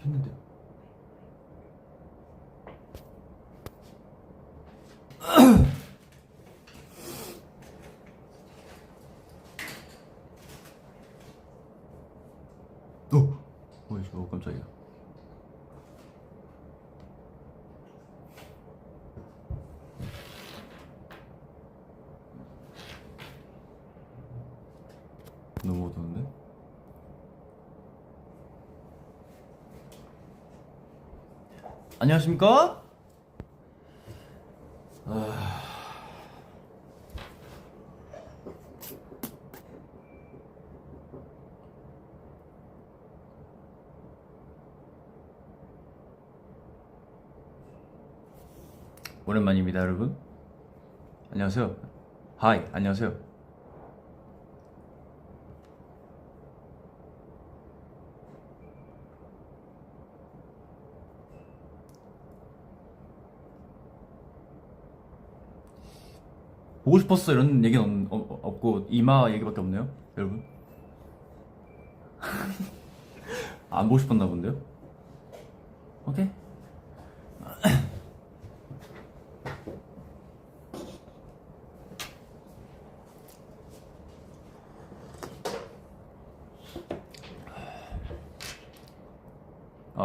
켰는데요. 깜짝이야. 너무 어두운데? 안녕하십니까? 오랜만입니다, 여러분. 안녕하세요. 하이, 안녕하세요. 보고 싶었어 이런 얘기는 없고 이마 얘기밖에 없네요, 여러분. 안 보고 싶었나 본데요? 오케이.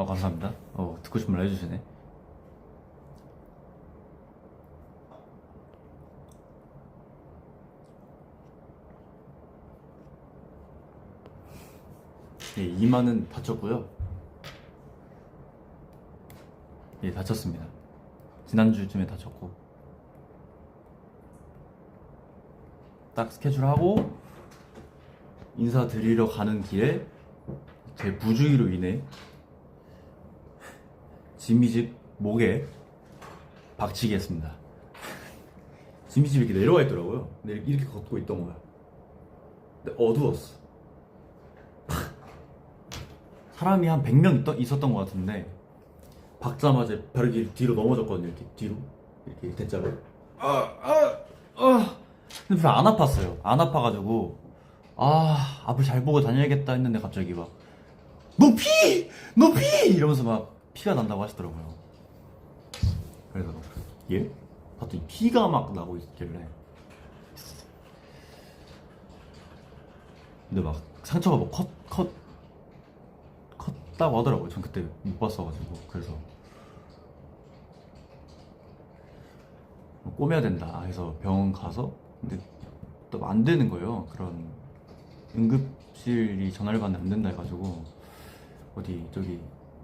감사합니다. 듣고 싶은 말 해주시네. 예, 이마는 다쳤고요. 예, 다쳤습니다. 지난주쯤에 다쳤고 딱 스케줄하고 인사드리러 가는 길에 제 부주의로 인해 지미집 목에 박치기 했습니다. 지미집이 이렇게 내려와 있더라고요. 근데 이렇게 걷고 있던 거야. 근데 어두웠어. 사람이 한 100명 있었던 것 같은데 박자마자 벽이 뒤로 넘어졌거든요. 이렇게 뒤로 이렇게 대자로. 근데 별로 안 아팠어요. 안 아파가지고 앞을 잘 보고 다녀야겠다 했는데 갑자기 막 너 피! 이러면서 막 피가 난다고 하시더라고요. 그래서 예? 봤더니 피가 막 나고 있길래. 근데 막 상처가 뭐 컸다고 하더라고요. 전 그때 못 봤어가지고. 그래서 꼬매야 된다 해서 병원 가서, 근데 또 안 되는 거예요. 그런 응급실이 전화를 받는데 안 된다 해가지고 어디 저기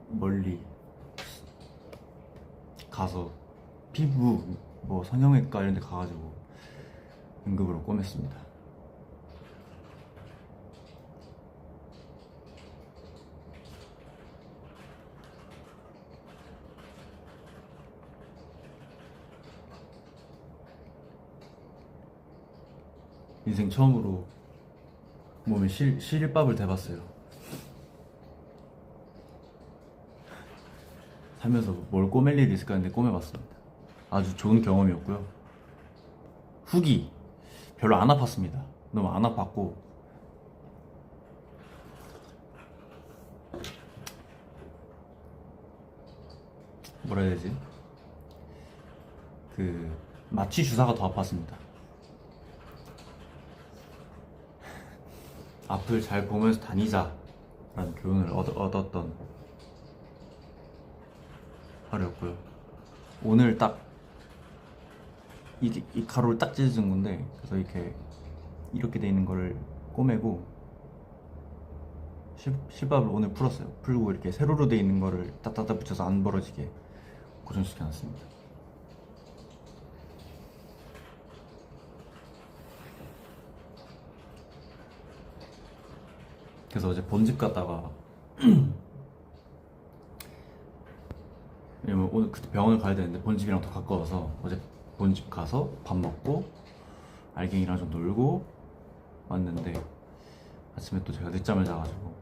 멀리 가서 피부 뭐 성형외과 이런 데 가가지고 응급으로 꼬맸습니다. 인생 처음으로 몸에 실밥을 대봤어요. 살면서 뭘 꼬맬 일이 있을까 했는데 꼬매봤습니다. 아주 좋은 경험이었고요. 후기 별로 안 아팠습니다. 너무 안 아팠고 뭐라 해야 되지? 그 마취 주사가 더 아팠습니다. 앞을 잘 보면서 다니자 라는 교훈을 얻었던 하루였고요. 오늘 딱 이 가루를 딱 찢어진 건데, 그래서 이렇게 돼 있는 거를 꼬매고 실밥을 오늘 풀었어요. 풀고 이렇게 세로로 돼 있는 거를 딱딱딱 붙여서 안 벌어지게 고정시켜 놨습니다. 그래서 어제 본집 갔다가 왜냐면 오늘 그때 병원을 가야 되는데 본집이랑 더 가까워서 어제 본집 가서 밥 먹고 알갱이랑 좀 놀고 왔는데, 아침에 또 제가 늦잠을 자가지고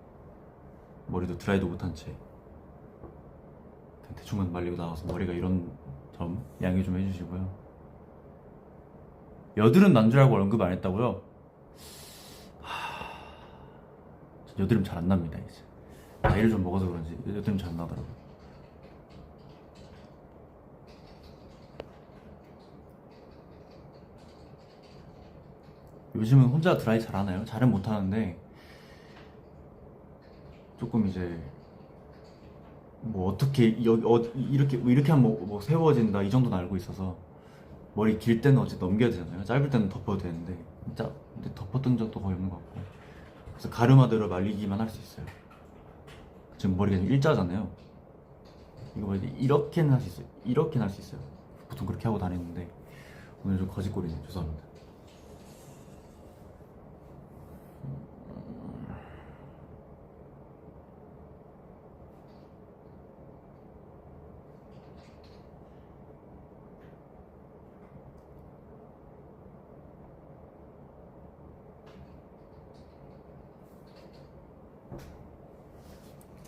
머리도 드라이도 못한 채 대충만 말리고 나와서 머리가 이런 점 양해 좀 해주시고요. 여드름 난 줄 알고 언급 안 했다고요? 여드름 잘 안 납니다 이제. 나이를 좀 먹어서 그런지 요즘 잘 안 나더라고요. 요즘은 혼자 드라이 잘 하나요? 잘은 못 하는데 조금 이제 뭐 어떻게 이렇게 이렇게 하면 뭐 세워진다 이 정도는 알고 있어서 머리 길 때는 어쨌든 넘겨야 되잖아요. 짧을 때는 덮어도 되는데 진짜 근데 덮었던 적도 거의 없는 것 같고 그래서 가르마대로 말리기만 할 수 있어요. 지금 머리가 지금 일자잖아요. 이거 뭐 이렇게는 할 수 있어요. 이렇게는 할 수 있어요. 보통 그렇게 하고 다니는데 오늘 좀 거짓골이네. 죄송합니다.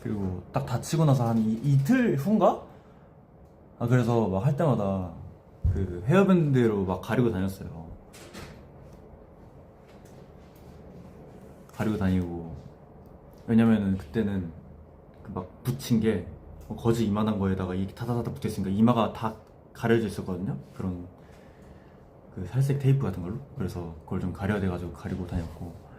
그리고 딱 다치고 나서 한 이틀 후인가? 아 그래서 막 할 때마다 그 헤어밴드로 막 가리고 다녔어요. 가리고 다니고 왜냐면은 그때는 그 막 붙인 게 거지 이만한 거에다가 이렇게 타다타다 붙어있으니까 이마가 다 가려져 있었거든요. 그런 그 살색 테이프 같은 걸로. 그래서 그걸 좀 가려야 돼가지고 가리고 다녔고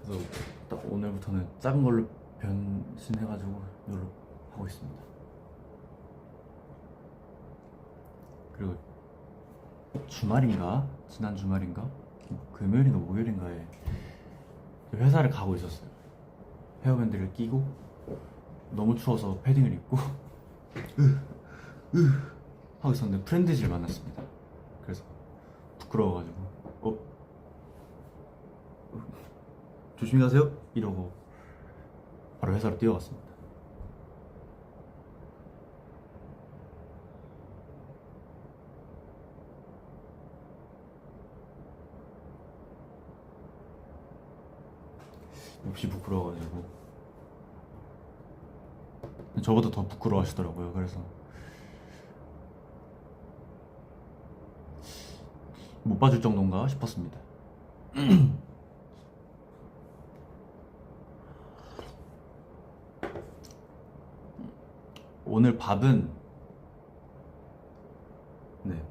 그래서 딱 오늘부터는 작은 걸로 변신해가지고 이걸로 하고 있습니다. 그리고 주말인가? 지난 주말인가? 금요일인가 목요일인가에 회사를 가고 있었어요. 헤어밴드를 끼고 너무 추워서 패딩을 입고 하고 있었는데 프렌드질 만났습니다. 그래서 부끄러워가지고 조심히 가세요 이러고 바로 회사로 뛰어갔습니다. 몹시 부끄러워가지고 저보다 더 부끄러워하시더라고요. 그래서 못 봐줄 정도인가 싶었습니다. 오늘 밥은 네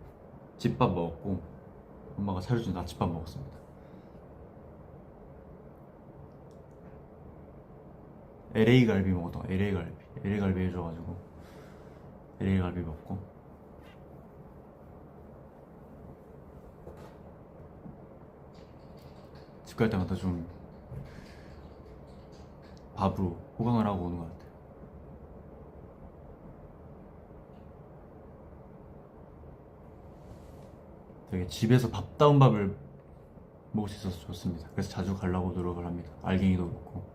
집밥 먹었고 엄마가 차려준 나침밥 먹었습니다. LA 갈비 먹었던 LA 갈비 해줘가지고 LA 갈비 먹고 집 갈 때마다 좀 밥으로 호강을 하고 오는 것 같아요. 되게 집에서 밥다운 밥을 먹을 수 있어서 좋습니다. 그래서 자주 가려고 노력을 합니다. 알갱이도 그렇고.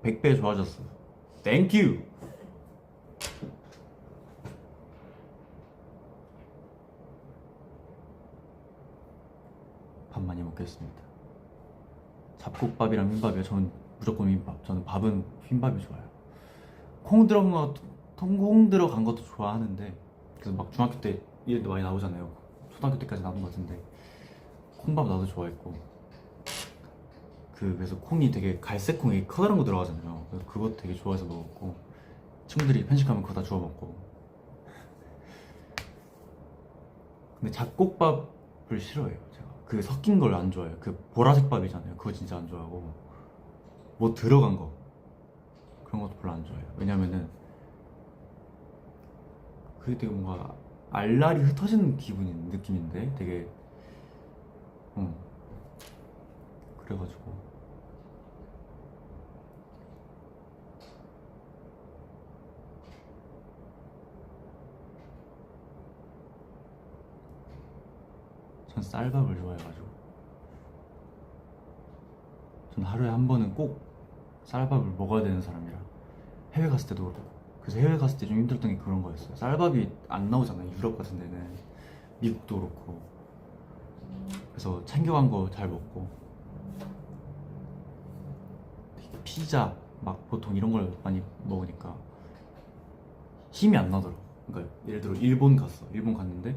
백 배 좋아졌어. 땡큐. 밥 많이 먹겠습니다. 잡곡밥이랑 흰밥이요. 저는 무조건 흰밥. 저는 밥은 흰밥이 좋아요. 콩 들어간 것도 좋아하는데 그래서 막 중학교 때 이런 데 많이 나오잖아요. 초등학교 때까지 나온 것 같은데 콩밥 나도 좋아했고 그래서 콩이 되게 갈색 콩이 커다란 거 들어가잖아요. 그래서 그것도 되게 좋아해서 먹었고 친구들이 편식하면 그거 다 주워 먹고. 근데 잡곡밥을 싫어해요. 제가 그 섞인 걸 안 좋아해요. 그 보라색 밥이잖아요. 그거 진짜 안 좋아하고 뭐 들어간 거 그런 것도 별로 안 좋아해요. 왜냐면은 그게 되게 뭔가 알알이 흩어지는 기분인 느낌인데 되게 그래가지고 전 쌀밥을 좋아해가지고 전 하루에 한 번은 꼭 쌀밥을 먹어야 되는 사람이라. 해외 갔을 때도 그렇고. 그래서 해외 갔을 때 좀 힘들었던 게 그런 거였어요. 쌀밥이 안 나오잖아요, 유럽 같은 데는. 미국도 그렇고. 그래서 챙겨간 거 잘 먹고, 피자 막 보통 이런 걸 많이 먹으니까 힘이 안 나더라고. 그러니까 예를 들어 일본 갔는데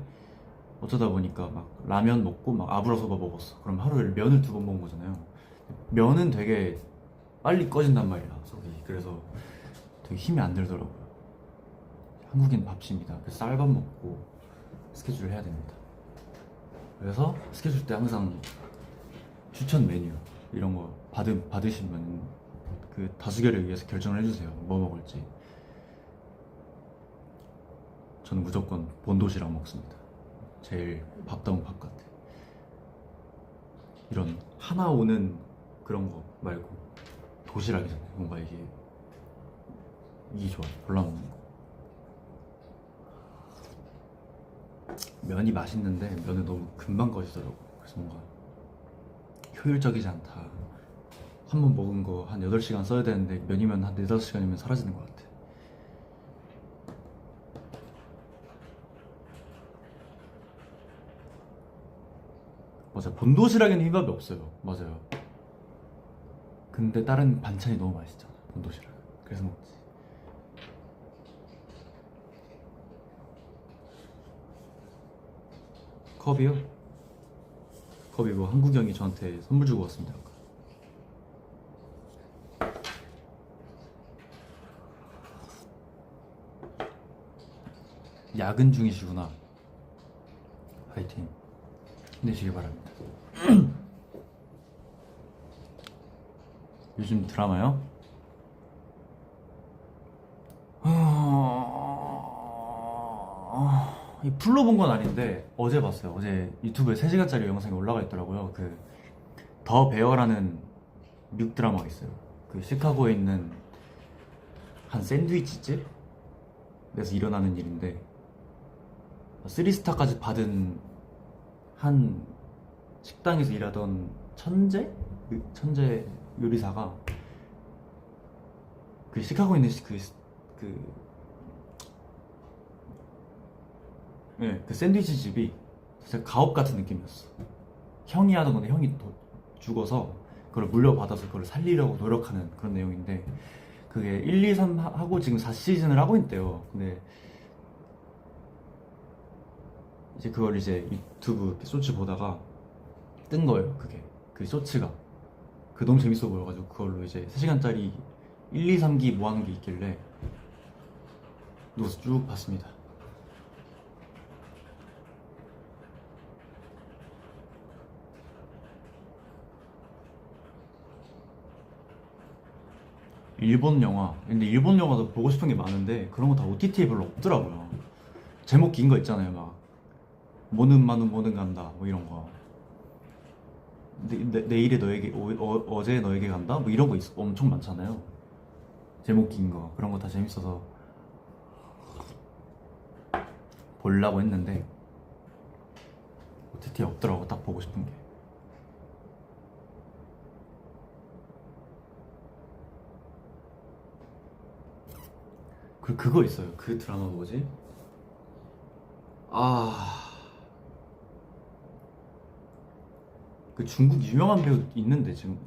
어쩌다 보니까 막 라면 먹고 막 아부라소바 먹었어. 그럼 하루에 면을 2번 먹은 거잖아요. 면은 되게 빨리 꺼진단 말이야, 속이. 그래서 되게 힘이 안 들더라고요. 한국인 밥심이다. 그래서 쌀밥 먹고 스케줄을 해야 됩니다. 그래서 스케줄 때 항상 추천 메뉴 이런 거 받으시면 그 다수결에 의해서 결정을 해주세요. 뭐 먹을지. 저는 무조건 본도시락 먹습니다. 제일 밥다운 밥 같아. 이런 하나 오는 그런 거 말고 도시락이잖아요. 뭔가 이게 좋아요. 골라 먹는 거. 면이 맛있는데 면은 너무 금방 꺼지더라고. 그래서 뭔가 효율적이지 않다. 한 번 먹은 거 한 8시간 써야 되는데 면이면 한 4, 5시간이면 사라지는 것 같아. 맞아, 본도시락에는 흰밥이 없어요. 맞아요. 근데 다른 반찬이 너무 맛있잖아, 본도시락. 그래서 먹지. 컵이요? 컵이 뭐 한국이 형이 저한테 선물 주고 왔습니다. 아까. 야근 중이시구나. 화이팅 힘내시길 바랍니다. 요즘 드라마요? 이 풀로 본 건 아닌데 어제 봤어요. 어제 유튜브에 3시간짜리 영상이 올라가 있더라고요. 그 더 베어라는 미국 드라마가 있어요. 그 시카고에 있는 한 샌드위치 집에서 일어나는 일인데 3스타까지 받은 한 식당에서 일하던 천재 요리사가 그 시카고에 있는 그 샌드위치 집이 진짜 가업 같은 느낌이었어. 형이 하던 건데 형이 죽어서 그걸 물려받아서 그걸 살리려고 노력하는 그런 내용인데 그게 1, 2, 3 하고 지금 4시즌을 하고 있대요. 근데 이제 그걸 이제 유튜브 쇼츠 보다가 뜬 거예요. 그게 그 쇼츠가 그 너무 재밌어 보여가지고 그걸로 이제 3시간짜리 1, 2, 3기 모아놓은 게 있길래 누워서 쭉 봤습니다. 일본 영화. 근데 일본 영화도 보고 싶은 게 많은데 그런 거 다 OTT에 별로 없더라고요. 제목 긴 거 있잖아요. 막 뭐는 마는 뭐는 간다 뭐 이런 거. 내일에 너에게 어제 너에게 간다 뭐 이런 거 엄청 많잖아요. 제목 긴 거. 그런 거 다 재밌어서 보려고 했는데 OTT에 없더라고. 딱 보고 싶은 게. 그거 있어요. 그 드라마 뭐지? 그 중국 유명한 배우 있는데 지금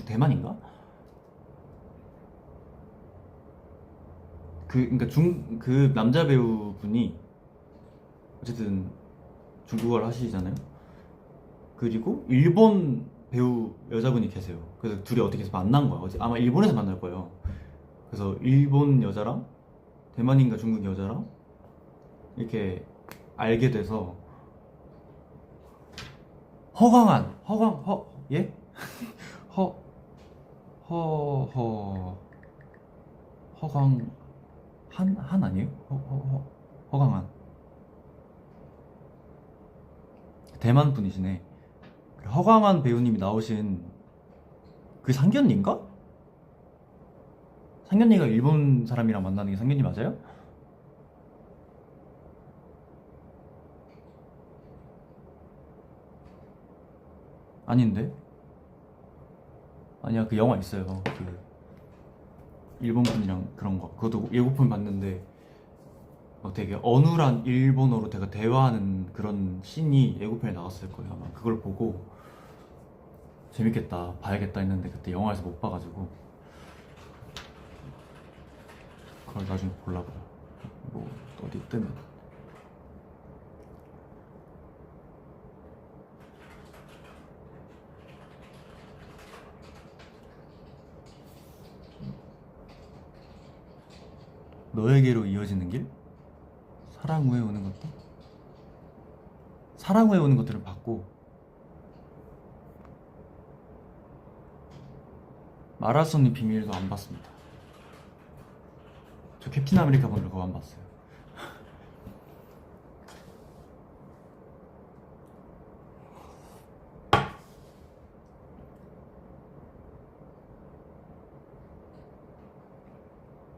대만인가? 그러니까 그 남자 배우분이 어쨌든 중국어를 하시잖아요. 그리고 일본 배우 여자분이 계세요. 그래서 둘이 어떻게 해서 만난 거야. 아마 일본에서 만날 거예요. 그래서 일본 여자랑 대만인가 중국 여자랑 이렇게 알게 돼서 예? 허 허 허 허광 한 아니에요? 허광한 대만 분이시네. 허광한 배우님이 나오신 그 상견니인가? 상견니가 일본 사람이랑 만나는 게 상견니 맞아요? 아닌데? 아니야, 그 영화 있어요. 그 일본 분이랑 그런 거 그것도 예고편 봤는데 되게 어눌한 일본어로 되게 대화하는 그런 씬이 예고편에 나왔을 거예요 아마. 그걸 보고 재밌겠다 봐야겠다 했는데 그때 영화에서 못 봐가지고 그걸 나중에 보려고요. 뭐 어디 뜨면. 너에게로 이어지는 길? 사랑 후에 오는 것도? 사랑 후에 오는 것들은 봤고 말할 수 없는 비밀도 안 봤습니다. 저 캡틴 아메리카 본을 그거 안 봤어요.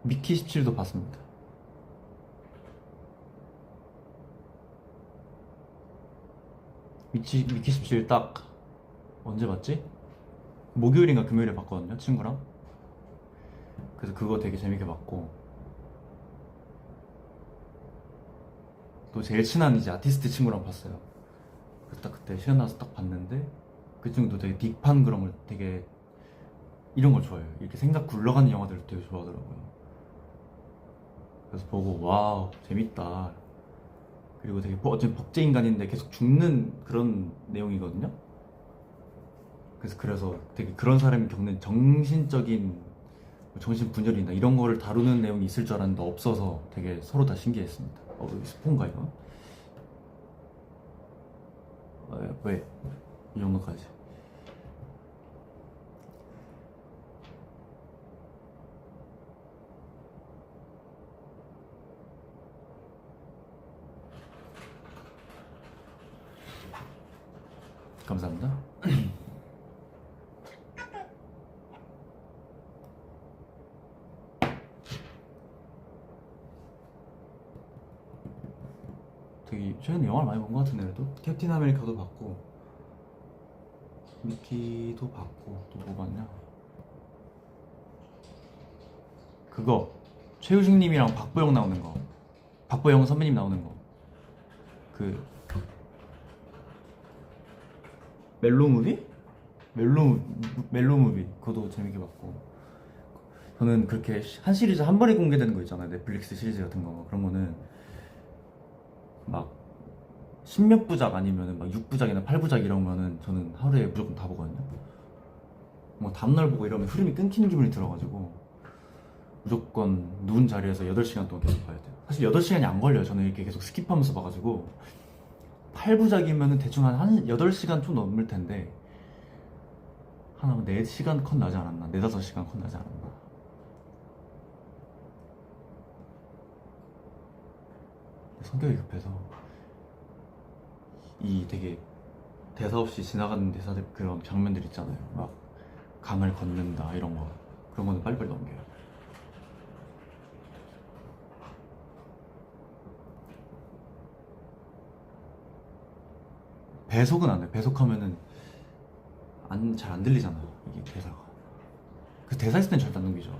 미키 17도 봤습니다. 미키 17 딱 언제 봤지? 목요일인가 금요일에 봤거든요 친구랑. 그래서 그거 되게 재밌게 봤고 또 제일 친한 이제 아티스트 친구랑 봤어요. 그래서 딱 그때 시간 나서 딱 봤는데 그 친구도 되게 딥한 그런 걸 되게 이런 걸 좋아해요. 이렇게 생각 굴러가는 영화들을 되게 좋아하더라고요. 그래서 보고 와우 재밌다. 그리고 되게 어쨌든 복제 인간인데 계속 죽는 그런 내용이거든요. 그래서 되게 그런 사람이 겪는 정신적인 정신분열이나 이런 거를 다루는 내용이 있을 줄 알았는데 없어서 되게 서로 다 신기했습니다. 스폰가 이거? 왜? 이 정도까지. 감사합니다. 되게 최근에 영화를 많이 본 것 같은데 그래도 캡틴 아메리카도 봤고 미키도 봤고 또 뭐 봤냐? 그거 최우식님이랑 박보영 나오는 거, 박보영 선배님 나오는 거, 그 멜로무비? 멜로무비 그것도 재밌게 봤고. 저는 그렇게 한 시리즈 한 번에 공개되는 거 있잖아요. 넷플릭스 시리즈 같은 거 그런 거는 막 십몇 부작 아니면은 막 6부작이나 8부작 이러면은 저는 하루에 무조건 다 보거든요. 뭐 다음날 보고 이러면 흐름이 끊기는 기분이 들어가지고 무조건 누운 자리에서 8시간 동안 계속 봐야 돼요. 사실 8시간이 안 걸려요. 저는 이렇게 계속 스킵하면서 봐가지고 8부작이면은 대충 한 8시간 좀 넘을 텐데 한 4시간 컷 나지 않았나? 4, 5시간 컷 나지 않았나? 성격이 급해서 이 되게 대사 없이 지나가는 대사들 그런 장면들 있잖아요. 막 강을 걷는다 이런 거 그런 거는 빨리빨리 넘겨요. 배속은 안 해요. 배속하면은 잘 안 들리잖아요. 이게 대사가. 그 대사 있을 땐 절대 안 넘기죠.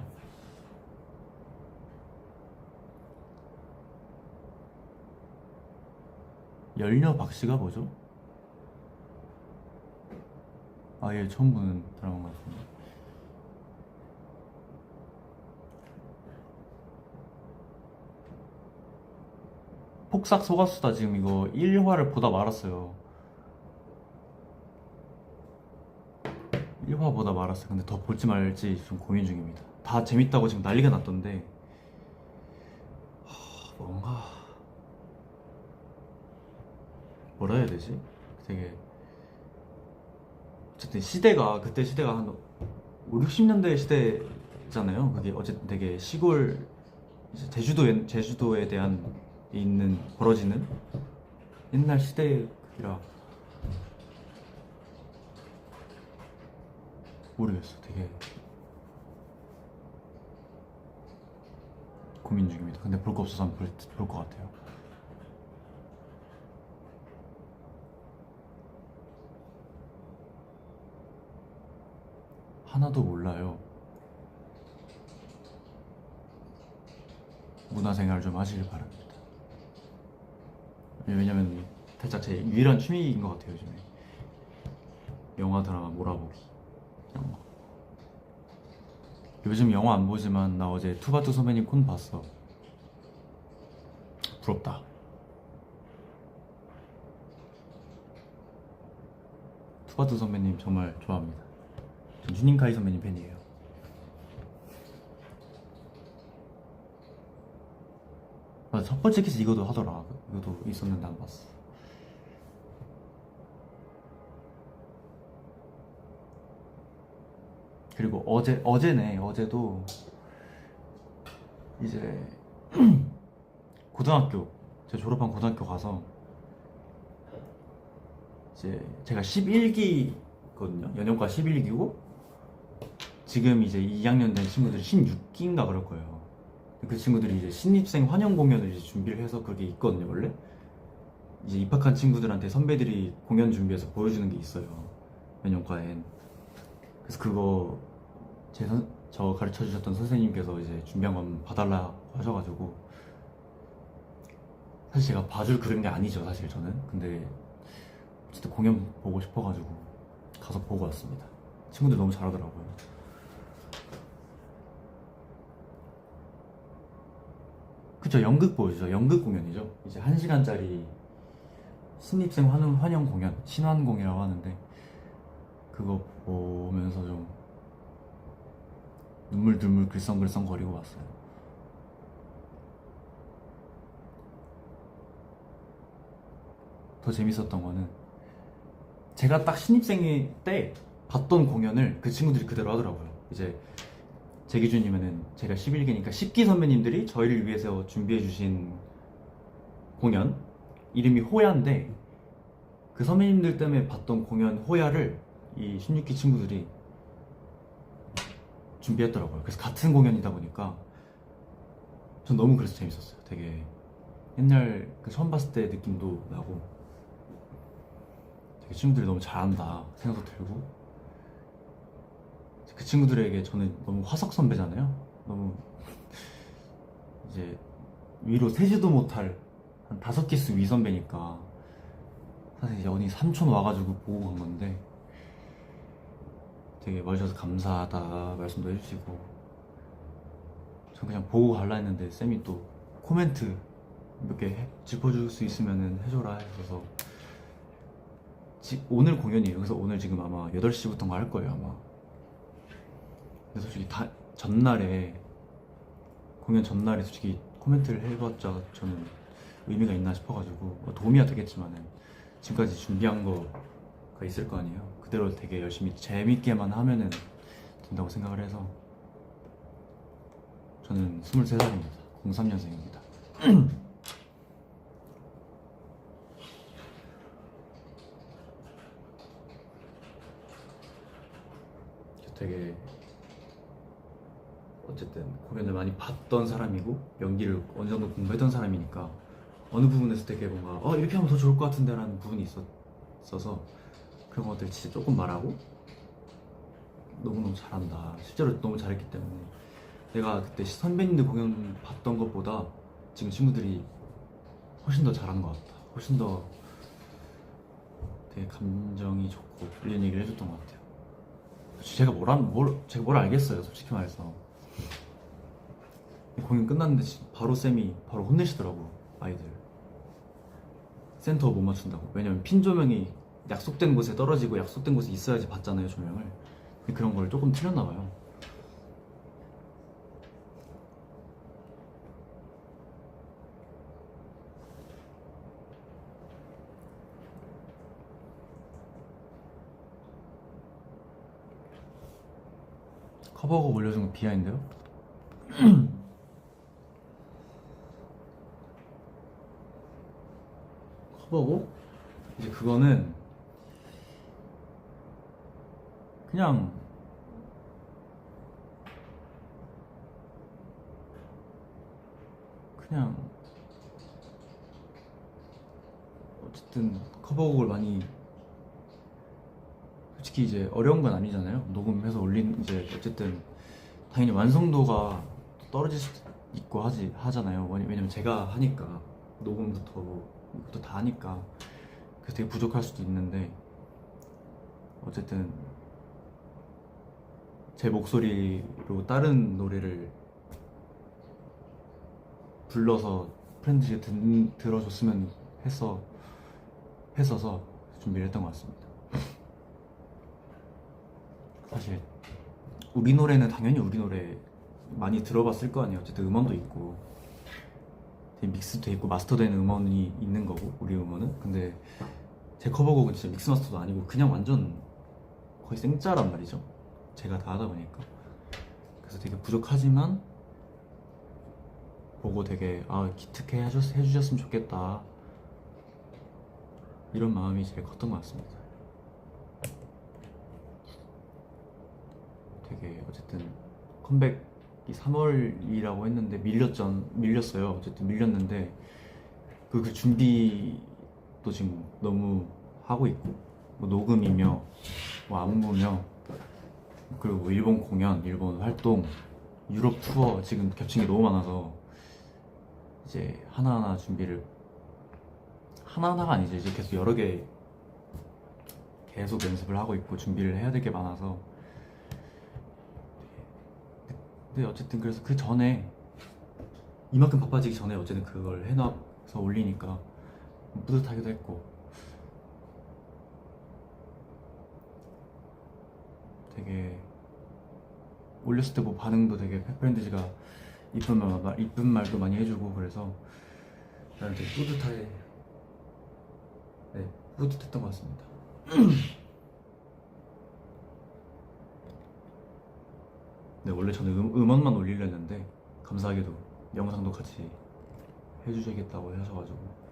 열녀 박씨가 뭐죠? 아예 처음 보는 드라마 같은데. 폭삭 속았수다 지금 이거 1화를 보다 말았어요. 1화 보다 말았어요. 근데 더 볼지 말지 좀 고민 중입니다. 다 재밌다고 지금 난리가 났던데 뭔가 뭐라 해야 되지? 되게 어쨌든 시대가 그때 시대가 한 5, 60년대 시대잖아요. 그게 어쨌든 되게 시골 제주도에 대한 있는 벌어지는 옛날 시대라 모르겠어. 되게 고민 중입니다. 근데 볼 거 없어서 안 볼 것 같아요. 하나도 몰라요. 문화생활 좀 하시길 바랍니다. 왜냐면 살짝 제 유일한 취미인 것 같아요 요즘에. 영화 드라마 몰아보기 이런 거. 요즘 영화 안 보지만 나 어제 투바투 선배님 콘 봤어. 부럽다. 투바투 선배님 정말 좋아합니다. 전 휴닝카이 선배님 팬이에요. 맞아, 첫 번째 키스 이거도 하더라. 이거도 있었는데 안 봤어. 그리고 어제도 이제 고등학교, 제가 졸업한 고등학교 가서 이제 제가 11기거든요. 연영과 11기고 지금 이제 2학년 된 친구들이 16기인가 그럴 거예요. 그 친구들이 이제 신입생 환영 공연을 이제 준비를 해서 그게 있거든요, 원래. 이제 입학한 친구들한테 선배들이 공연 준비해서 보여주는 게 있어요. 연영과엔. 그래서 그거 저 가르쳐 주셨던 선생님께서 이제 준비한 건 봐달라고 하셔가지고 사실 제가 봐줄 그런 게 아니죠, 사실 저는. 근데 어쨌든 공연 보고 싶어가지고 가서 보고 왔습니다. 친구들 너무 잘하더라고요. 그쵸, 연극 보여주죠. 연극 공연이죠. 이제 1시간짜리 신입생 환영 공연, 신환공이라고 하는데 그거 보면서 좀 눈물 글썽글썽 거리고 왔어요. 더 재밌었던 거는 제가 딱 신입생 때 봤던 공연을 그 친구들이 그대로 하더라고요. 이제 제 기준이면은 제가 11기니까 10기 선배님들이 저희를 위해서 준비해 주신 공연 이름이 호야인데 그 선배님들 때문에 봤던 공연 호야를 이 16기 친구들이 준비했더라고요. 그래서 같은 공연이다 보니까 전 너무 그래서 재밌었어요. 되게 옛날 그 처음 봤을 때 느낌도 나고 되게 친구들이 너무 잘한다 생각도 들고 그 친구들에게 저는 너무 화석 선배잖아요. 너무 이제 위로 세지도 못할 한 5기수 위 선배니까 사실 이제 어디 삼촌 와가지고 보고 간 건데 되게 와주셔서 감사하다 말씀도 해주시고 전 그냥 보고 갈라 했는데 쌤이 또 코멘트 몇 개 짚어줄 수 있으면 해줘라 해서 오늘 공연이에요. 그래서 오늘 지금 아마 8시부터인가 할 거예요 아마. 근데 솔직히 공연 전날에 솔직히 코멘트를 해봤자 저는 의미가 있나 싶어가지고 뭐 도움이야 되겠지만은 지금까지 준비한 거가 있을 거 아니에요. 그대로 되게 열심히 재밌게만 하면은 된다고 생각을 해서 저는 23살입니다. 03년생입니다. 되게 어쨌든 공연을 많이 봤던 사람이고 연기를 어느 정도 공부했던 사람이니까 어느 부분에서 되게 뭔가 이렇게 하면 더 좋을 것 같은데 라는 부분이 있어서 그런 것들 진짜 조금 말하고 너무너무 잘한다. 실제로 너무 잘했기 때문에 내가 그때 선배님들 공연 봤던 것보다 지금 친구들이 훨씬 더 잘한 것 같다. 훨씬 더 되게 감정이 좋고 이런 얘기를 해줬던 것 같아요. 제가 뭘 알겠어요, 솔직히 말해서. 공연 끝났는데 바로 쌤이 바로 혼내시더라고, 아이들. 센터 못 맞춘다고. 왜냐면 핀 조명이 약속된 곳에 떨어지고 약속된 곳에 있어야지 받잖아요, 조명을. 근데 그런 걸 조금 틀렸나 봐요. 커버곡 올려준 거 비하인데요? 커버곡? 이제 그거는 그냥 어쨌든 커버곡을 많이 솔직히 이제 어려운 건 아니잖아요. 녹음해서 올린 이제 어쨌든 당연히 완성도가 떨어질 수 있고 하잖아요. 왜냐면 제가 하니까 녹음부터 이것도 다 하니까 그래서 되게 부족할 수도 있는데 어쨌든 제 목소리로 다른 노래를 불러서 프렌드가 들어줬으면 했어서 준비를 했던 것 같습니다. 사실 우리 노래는 당연히 우리 노래 많이 들어봤을 거 아니에요. 어쨌든 음원도 있고 되게 믹스돼 있고 마스터된 음원이 있는 거고 우리 음원은. 근데 제 커버곡은 진짜 믹스 마스터도 아니고 그냥 완전 거의 생짜란 말이죠. 제가 다 하다 보니까. 그래서 되게 부족하지만 보고 되게 기특해 해주셨으면 좋겠다 이런 마음이 제일 컸던 것 같습니다. 되게 어쨌든 컴백이 3월이라고 했는데 밀렸어요. 어쨌든 밀렸는데 그 준비도 지금 너무 하고 있고 뭐 녹음이며 뭐 안무며 그리고 뭐 일본 공연, 일본 활동, 유럽 투어 지금 겹친 게 너무 많아서 이제 하나하나 준비를 하나하나가 아니죠. 이제 계속 여러 개 계속 연습을 하고 있고 준비를 해야 될 게 많아서. 근데 어쨌든 그래서 그 전에 이만큼 바빠지기 전에 어쨌든 그걸 해놔서 올리니까 뿌듯하기도 했고 되게 올렸을 때 뭐 반응도 되게 펫프렌드즈가 이쁜 말도 많이 해주고 그래서 나는 되게 뿌듯했던 것 같습니다. 네, 원래 저는 음원만 올리려 했는데 감사하게도 영상도 같이 해주시겠다고 하셔가지고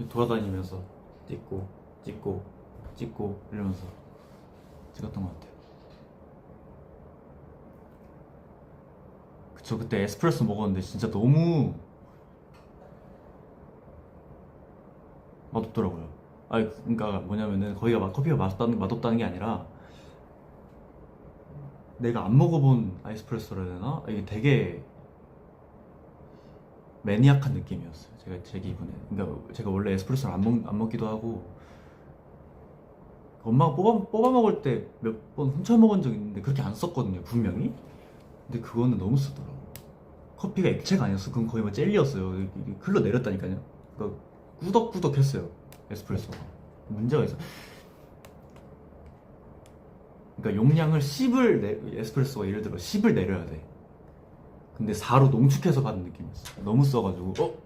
돌아다니면서 찍고 이러면서 찍었던 것 같아요. 그쵸, 그때 에스프레소 먹었는데 진짜 너무 맛없더라고요. 그러니까 뭐냐면은 거기가 커피가 맛없다는 게 아니라 내가 안 먹어본 아이스프레소라 해야 되나? 이게 되게 매니악한 느낌이었어요. 제 기분에. 그러니까 제가 원래 에스프레소를 안 먹기도 하고 엄마가 뽑아 먹을 때 몇 번 훔쳐 먹은 적 있는데 그렇게 안 썼거든요, 분명히. 근데 그거는 너무 쓰더라고. 커피가 액체가 아니었어. 그건 거의 뭐 젤리였어요. 이게 흘러내렸다니까요. 그러니까 꾸덕꾸덕했어요, 에스프레소가. 문제가 있어. 그러니까 용량을 에스프레소가 예를 들어 10을 내려야 돼. 근데 4로 농축해서 받은 느낌이었어. 너무 써가지고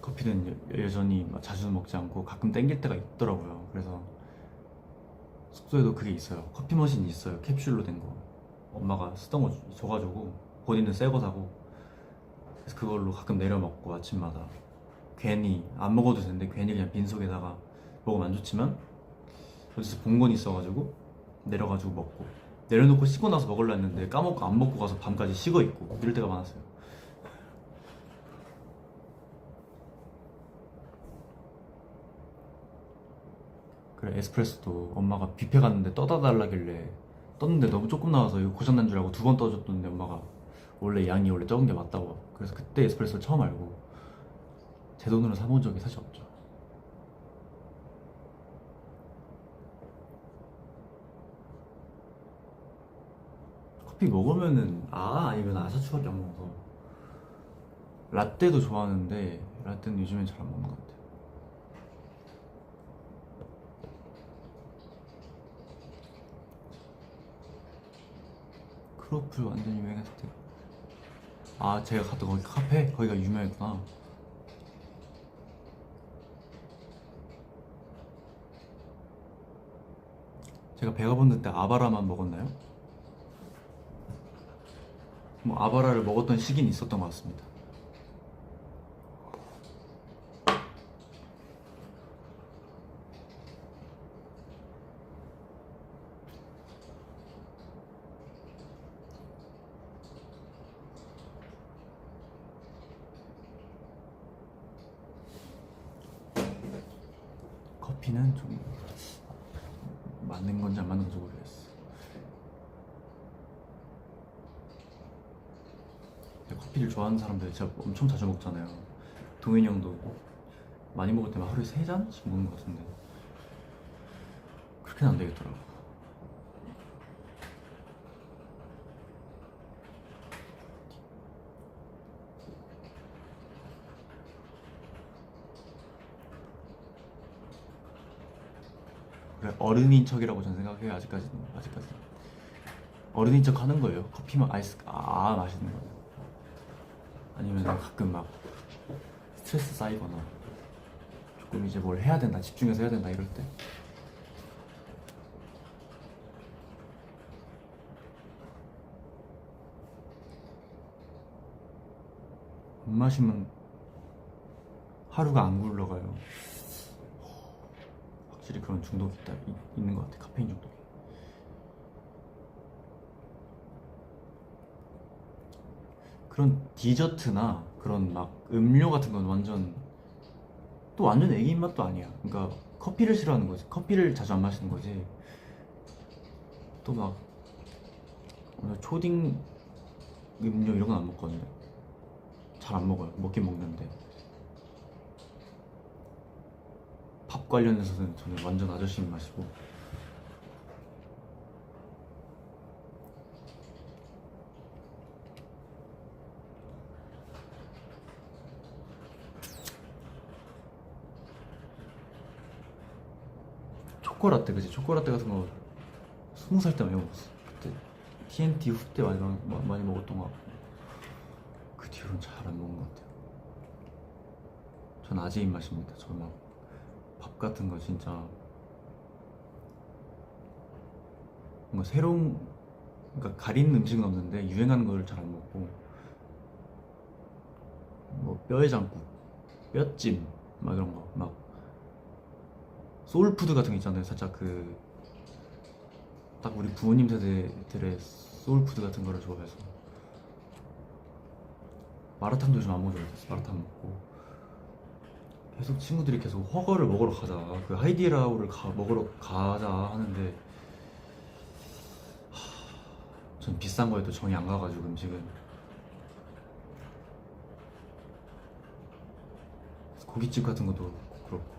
커피는 여전히 자주 먹지 않고 가끔 땡길 때가 있더라고요. 그래서 숙소에도 그게 있어요. 커피 머신이 있어요. 캡슐로 된 거. 엄마가 쓰던 거 줘가지고 본인은 새 거 사고 그래서 그걸로 가끔 내려 먹고 아침마다 괜히 안 먹어도 되는데 괜히 그냥 빈속에다가 먹으면 안 좋지만 어디서 본 건 있어가지고 내려가지고 먹고 내려놓고 씻고 나서 먹으려 했는데 까먹고 안 먹고 가서 밤까지 식어 있고 이럴 때가 많았어요. 그래, 에스프레소도 엄마가 뷔페 갔는데 떠다 달라길래 떴는데 너무 조금 나와서 이거 고장난 줄 알고 2번 떠줬던데 엄마가 양이 원래 적은 게 맞다고. 그래서 그때 에스프레소를 처음 알고 제 돈으로 사본 적이 사실 없죠. 커피 먹으면은 아니면 아사추밖에 안 먹어서. 라떼도 좋아하는데 라떼는 요즘엔 잘 안 먹는 것 같아요. 크로플 완전 유명했을 때. 제가 갔던 거기 카페? 거기가 유명했구나. 제가 배가 부른 때 아바라만 먹었나요? 뭐 아바라를 먹었던 시기는 있었던 것 같습니다. 커피는 좀 맞는 건지 안 맞는 건지 모르겠어. 커피를 좋아하는 사람들 진짜 엄청 자주 먹잖아요. 동현이 형도 많이 먹을 때만 하루에 3잔씩 먹는 것 같은데 그렇게는 안 되겠더라고. 그래, 어른인 척이라고 저는 생각해요. 아직까지는. 어른인 척 하는 거예요. 커피만 마시는 거예요. 아니면 가끔 막 스트레스 쌓이거나 조금 이제 뭘 해야 된다, 집중해서 해야 된다 이럴 때 못 마시면 하루가 안 굴러가요. 확실히 그런 중독이 있는 것 같아. 카페인 중독이. 그런 디저트나 그런 막 음료 같은 건 완전 애기 입맛도 아니야. 그러니까 커피를 싫어하는 거지. 커피를 자주 안 마시는 거지. 또 막 초딩 음료 이런 건 안 먹거든요. 잘 안 먹어요. 먹긴 먹는데 밥 관련해서는 저는 완전 아저씨 입맛이고. 초코라떼, 그치? 초코라떼 같은 거 20살 때 많이 먹었어. 그때 TNT 후때 많이 먹었던 것 같고 그 뒤로는 잘 안 먹는 것 같아요. 전 아재 입맛입니다. 저 막 밥 같은 거 진짜 뭔가 그러니까 가리는 음식은 없는데 유행하는 걸 잘 안 먹고 뭐 뼈해장국, 뼈찜 막 이런 거 막 소울푸드 같은 거 있잖아요. 살짝 딱 우리 부모님 세대들의 소울푸드 같은 거를 좋아해서 마라탕도 요즘 안 먹어도 됐어. 마라탕 먹고 계속 친구들이 계속 허거를 먹으러 가자, 그 하이디라오를 먹으러 가자 하는데 전 비싼 거에도 정이 안 가가지고 음식은 고깃집 같은 것도 그렇고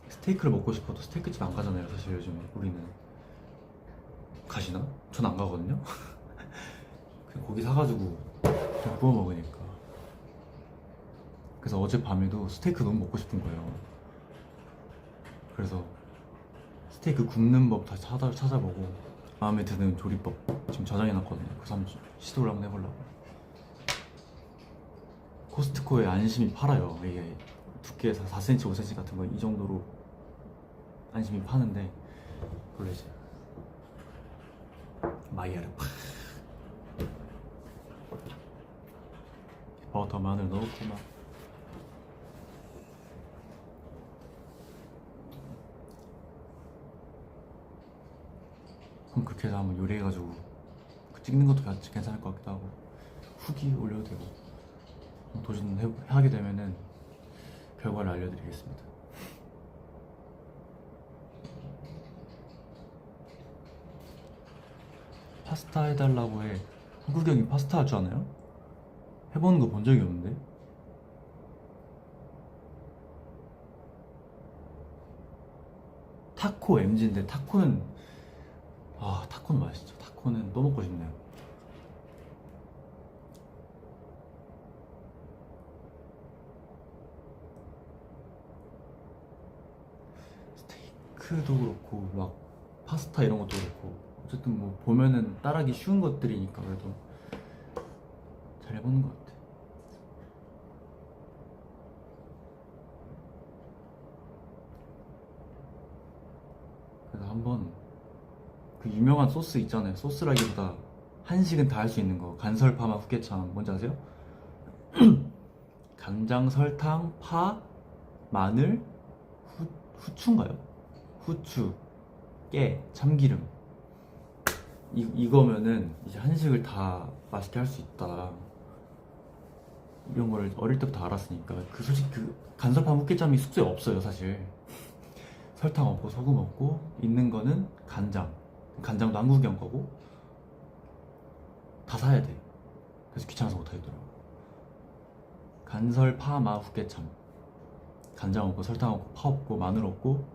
스테이크를 먹고 싶어도 스테이크집 안 가잖아요. 사실 요즘에 우리는. 가시나? 전 안 가거든요. 그냥 고기 사가지고 그냥 구워 먹으니까. 그래서 어젯밤에도 스테이크 너무 먹고 싶은 거예요. 그래서 스테이크 굽는 법 다시 찾아보고 마음에 드는 조리법 지금 저장해놨거든요. 그래서 한번 시도를 한번 해보려고. 코스트코에 안심이 팔아요. 이게 두께에서 4cm, 5cm 같은 거 이 정도로 안심이 파는데 그걸로 이제 마이야르 팍 버터, 마늘 넣고 막 그럼 그렇게 해서 한번 요리해가지고 찍는 것도 괜찮을 것 같기도 하고 후기 올려도 되고 도전하게 되면은 결과를 알려드리겠습니다. 파스타 해달라고 해. 한국이 형이 파스타 할 줄 아나요? 해보는 거 본 적이 없는데? 타코 MG인데 타코는 맛있죠. 타코는 또 먹고 싶네요. 스테이크도 그렇고 막 파스타 이런 것도 그렇고 어쨌든 뭐 보면은 따라하기 쉬운 것들이니까 그래도 잘 해보는 것 같아. 그래서 한번 그 유명한 소스 있잖아요. 소스라기보다 한식은 다 할 수 있는 거. 간설 파마 후개참 뭔지 아세요? 간장, 설탕, 파, 마늘, 후추인가요? 후추, 깨, 참기름. 이거면은 이제 한식을 다 맛있게 할 수 있다. 이런 걸 어릴 때부터 알았으니까. 그 솔직히 그 간설파 후개참이 숙소에 없어요, 사실. 설탕 없고 소금 없고 있는 거는 간장. 간장도 한국형 거고 다 사야 돼. 그래서 귀찮아서 못 하겠더라고. 간설 파마 후개참. 간장 없고 설탕 없고 파 없고 마늘 없고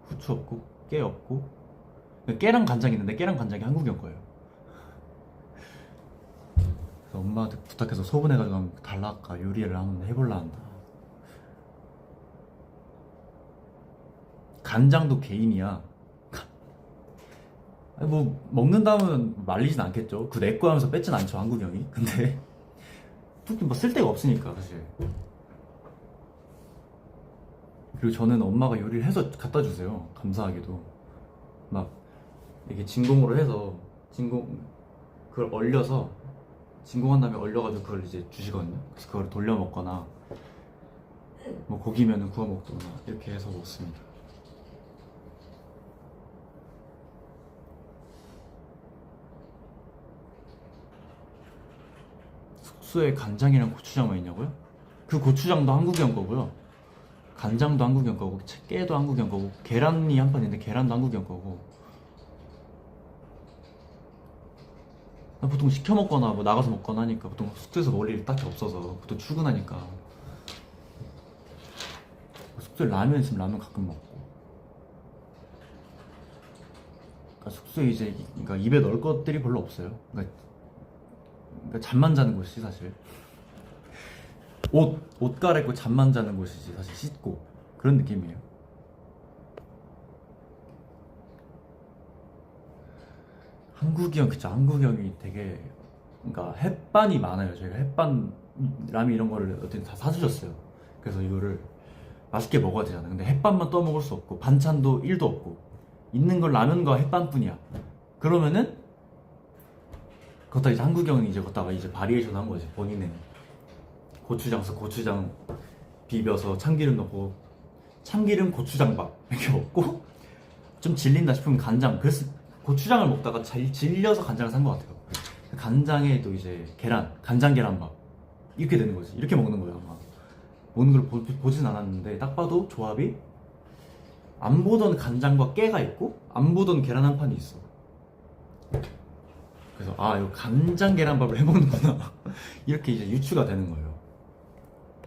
후추 없고 깨 없고. 깨랑 간장 있는데 깨랑 간장이 한국형 거예요. 그래서 엄마한테 부탁해서 소분해가지고 한번 달라까 요리를 한번 해볼라 한다. 간장도 개인이야. 아니 뭐 먹는다면 말리진 않겠죠. 그 내 거 하면서 뺏진 않죠, 한국형이. 근데 특히 뭐 쓸데가 없으니까 사실. 그리고 저는 엄마가 요리를 해서 갖다 주세요. 감사하게도 막 이게 진공으로 해서 그걸 얼려서 진공한 다음에 얼려가지고 그걸 이제 주시거든요. 그래서 그걸 돌려 먹거나 뭐 고기면은 구워 먹거나 이렇게 해서 먹습니다. 숙소에 간장이랑 고추장만 있냐고요? 그 고추장도 한국형 거고요. 간장도 한국형 거고 깨도 한국형 거고 계란이 한 판 있는데 계란도 한국형 거고. 보통 시켜 먹거나 뭐 나가서 먹거나 하니까 보통 숙소에서 먹을 일이 딱히 없어서 보통 출근하니까 숙소에 라면 있으면 라면 가끔 먹고. 그러니까 숙소에 이제 그러니까 입에 넣을 것들이 별로 없어요. 그러니까 잠만 자는 곳이지 사실. 옷 갈아입고 잠만 자는 곳이지 사실. 씻고 그런 느낌이에요. 한국형, 그쵸. 한국형이 되게 그러니까 햇반이 많아요. 저희가 햇반 라면 이런 거를 어떻게 다 사주셨어요. 그래서 이거를 맛있게 먹어야 되잖아. 근데 햇반만 떠먹을 수 없고 반찬도 1도 없고 있는 건 라면과 햇반뿐이야. 그러면은 그것다 이제 한국형이 이제 걷다가 이제 바리에이션 한 거지. 본인은 고추장 써 고추장 비벼서 참기름 넣고 참기름 고추장밥 이렇게 먹고 좀 질린다 싶으면 간장. 그래서 고추장을 먹다가 질려서 간장을 산 것 같아요. 간장에 또 이제 계란, 간장 계란밥 이렇게 되는 거지. 이렇게 먹는 거예요 아마. 먹는 걸 보진 않았는데 딱 봐도 조합이 안 보던 간장과 깨가 있고 안 보던 계란 한 판이 있어. 그래서 아 이거 간장 계란밥을 해먹는구나. 이렇게 이제 유추가 되는 거예요.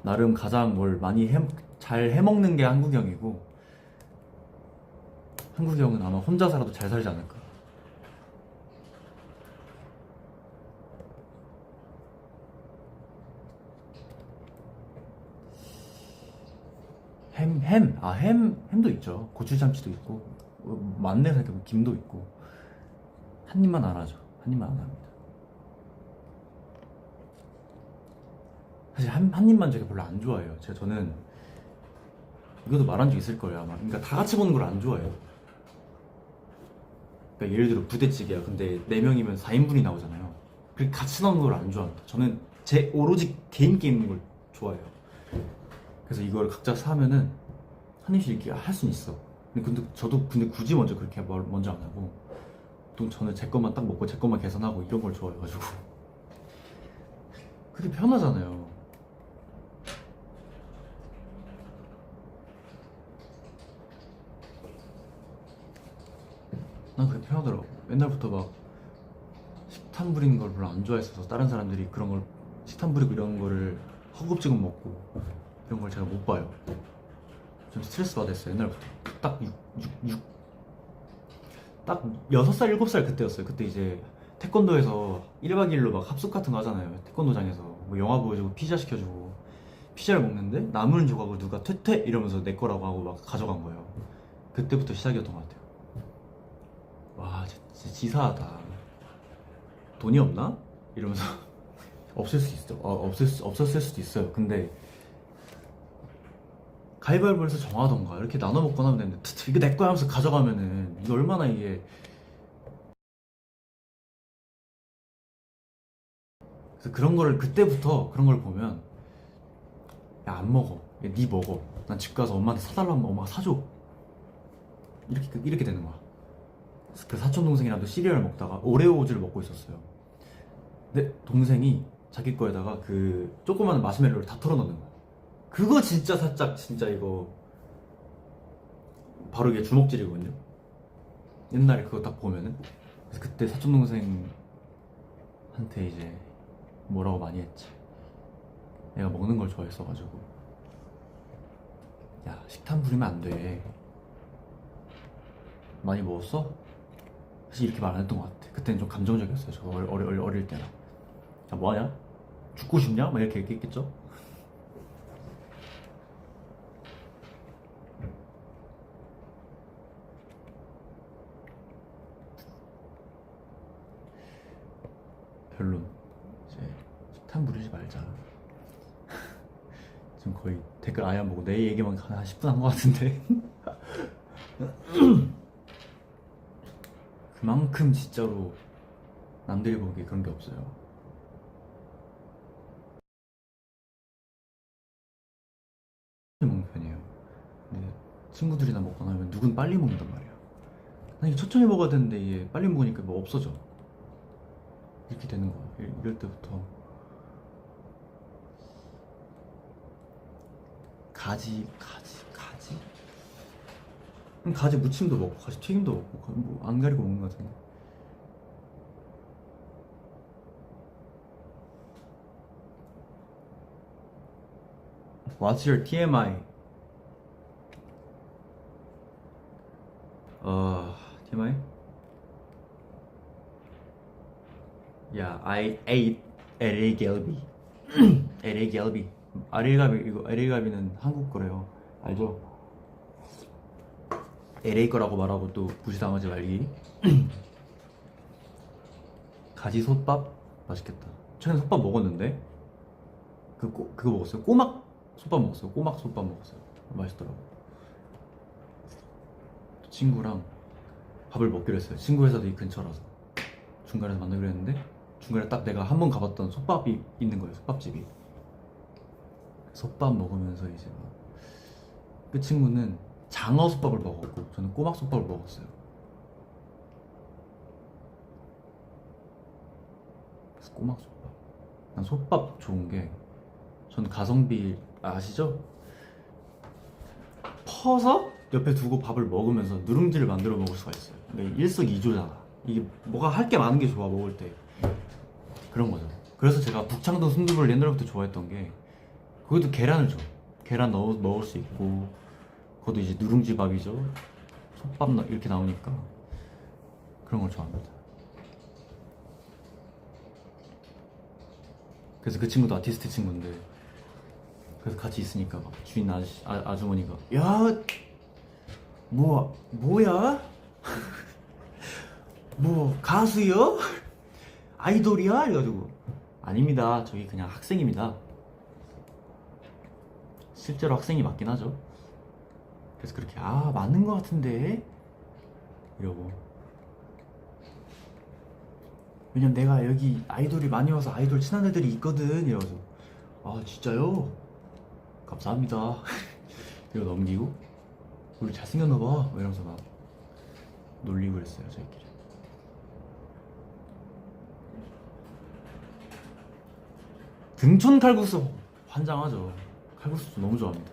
나름 가장 뭘 많이 잘 해먹는 게 한국형이고 한국형은 아마 혼자 살아도 잘 살지 않을까. 햄도 있죠. 고추참치도 있고 많네. 생각해보면 김도 있고. 한 입만 안 하죠. 한 입만 안 합니다. 사실 한 입만 제가 별로 안 좋아해요. 저는 이것도 말한 적 있을 거예요 아마. 그러니까 다 같이 보는 걸 안 좋아해요. 그러니까 예를 들어 부대찌개야. 근데 4명이면 4인분이 나오잖아요. 그렇게 같이 나오는 걸 안 좋아합니다. 저는 제 오로지 개인 있는 걸 좋아해요. 그래서 이걸 각자 사면은 한 입씩 이렇게 할 수는 있어. 근데 저도 굳이 먼저 그렇게 먼저 안 하고 보통 저는 제 것만 딱 먹고 제 것만 계산하고 이런 걸 좋아해가지고 그게 편하잖아요. 난 그게 편하더라고. 옛날부터 막 식탐 부리는 걸 별로 안 좋아했어서 다른 사람들이 그런 걸 식탐 부리고 이런 거를 허겁지겁 먹고 이런 걸 제가 못 봐요. 좀 스트레스 받았어요 옛날부터. 딱 6살 7살 그때였어요. 그때 이제 태권도에서 1박 2일로 막 합숙 같은 거 하잖아요. 태권도장에서 뭐 영화 보여주고 피자 시켜주고 피자를 먹는데 남은 조각을 누가 퇴퇴 이러면서 내 거라고 하고 막 가져간 거예요. 그때부터 시작이었던 것 같아요. 와 진짜 지사하다. 돈이 없나? 이러면서 없을 수 있어. 없었을 수도 있어요. 근데 가위바위보해서 정하던가 이렇게 나눠 먹거나 하면 되는데 이거 내 거야 하면서 가져가면은 이게 얼마나 이게 그래서 그런 거를 그때부터 그런 걸 보면 야 안 먹어, 야, 니 먹어, 난 집 가서 엄마한테 사달라면 엄마가 사줘, 이렇게 되는 거야. 그래서 그 사촌 동생이랑도 시리얼 먹다가 오레오우즈를 먹고 있었어요. 근데 동생이 자기 거에다가 그 조그마한 마시멜로를 다 털어 넣는 거야. 그거 진짜 살짝 진짜 이거 바로 이게 주먹질이거든요. 옛날에 그거 딱 보면은. 그래서 그때 사촌 동생한테 이제 뭐라고 많이 했지. 내가 먹는 걸 좋아했어가지고 야 식탐 부리면 안 돼, 많이 먹었어? 사실 이렇게 말 안 했던 것 같아. 그때는 좀 감정적이었어요. 저 어릴 때라. 야 뭐하냐? 죽고 싶냐? 막 이렇게 얘기했겠죠? 별론. 이제 식탐 부리지 말자. 지금 거의 댓글 아예 안 보고 내 얘기만 한 10분 한 것 같은데. 그만큼 진짜로 남들이 보기에 그런 게 없어요. 먹는 편이에요. 근데 친구들이나 먹거나 하면 누군 빨리 먹는단 말이야. 난 이게 천천히 먹어야 되는데 이게 빨리 먹으니까 뭐 없어져. 이렇게 되는 거야. 이럴 때부터 가지. 그럼 가지 무침도 먹고 가지 튀김도 먹고 뭐 안 가리고 먹는 것 같은데. What's your TMI? TMI? Yeah, I ate LA 갈비. LA 갈비. LA 갈비 이거 LA 갈비는 한국 거래요. 알죠? LA 거라고 말하고 또 무시당하지 말기. 가지 솥밥 맛있겠다. 최근에 솥밥 먹었는데 그거 먹었어요. 꼬막 솥밥 먹었어요. 꼬막 솥밥 먹었어요. 맛있더라고. 친구랑 밥을 먹기로 했어요. 친구 회사도 이 근처라서 중간에서 만나기로 했는데 중간에 딱 내가 한 번 가봤던 솥밥이 있는 거예요. 솥밥집이. 솥밥 먹으면서 이제 그 친구는 장어 솥밥을 먹었고 저는 꼬막 솥밥을 먹었어요. 그래서 꼬막 솥밥. 난 솥밥 좋은 게 저는 가성비 아시죠? 퍼서 옆에 두고 밥을 먹으면서 누룽지를 만들어 먹을 수가 있어요. 그러니까 일석이조잖아. 이게 뭐가 할 게 많은 게 좋아 먹을 때. 그런 거죠. 그래서 제가 북창동 순두부를 옛날부터 좋아했던 게 거기도 계란을 줘. 계란 넣을 수 있고 그것도 이제 누룽지 밥이죠. 솥밥 이렇게 나오니까 그런 걸 좋아합니다. 그래서 그 친구도 아티스트 친구인데 그래서 같이 있으니까 막 주인 아주머니가 야 뭐야? 뭐 가수요? 아이돌이야? 이래가지고 아닙니다. 저기 그냥 학생입니다. 실제로 학생이 맞긴 하죠. 그래서 그렇게 맞는 것 같은데 이러고 왜냐면 내가 여기 아이돌이 많이 와서 아이돌 친한 애들이 있거든 이러가지고 진짜요? 감사합니다. 이러고 넘기고 우리 잘생겼나봐 이러면서 막 놀리고 그랬어요 저희끼리. 등촌 칼국수 환장하죠. 칼국수 너무 좋아합니다.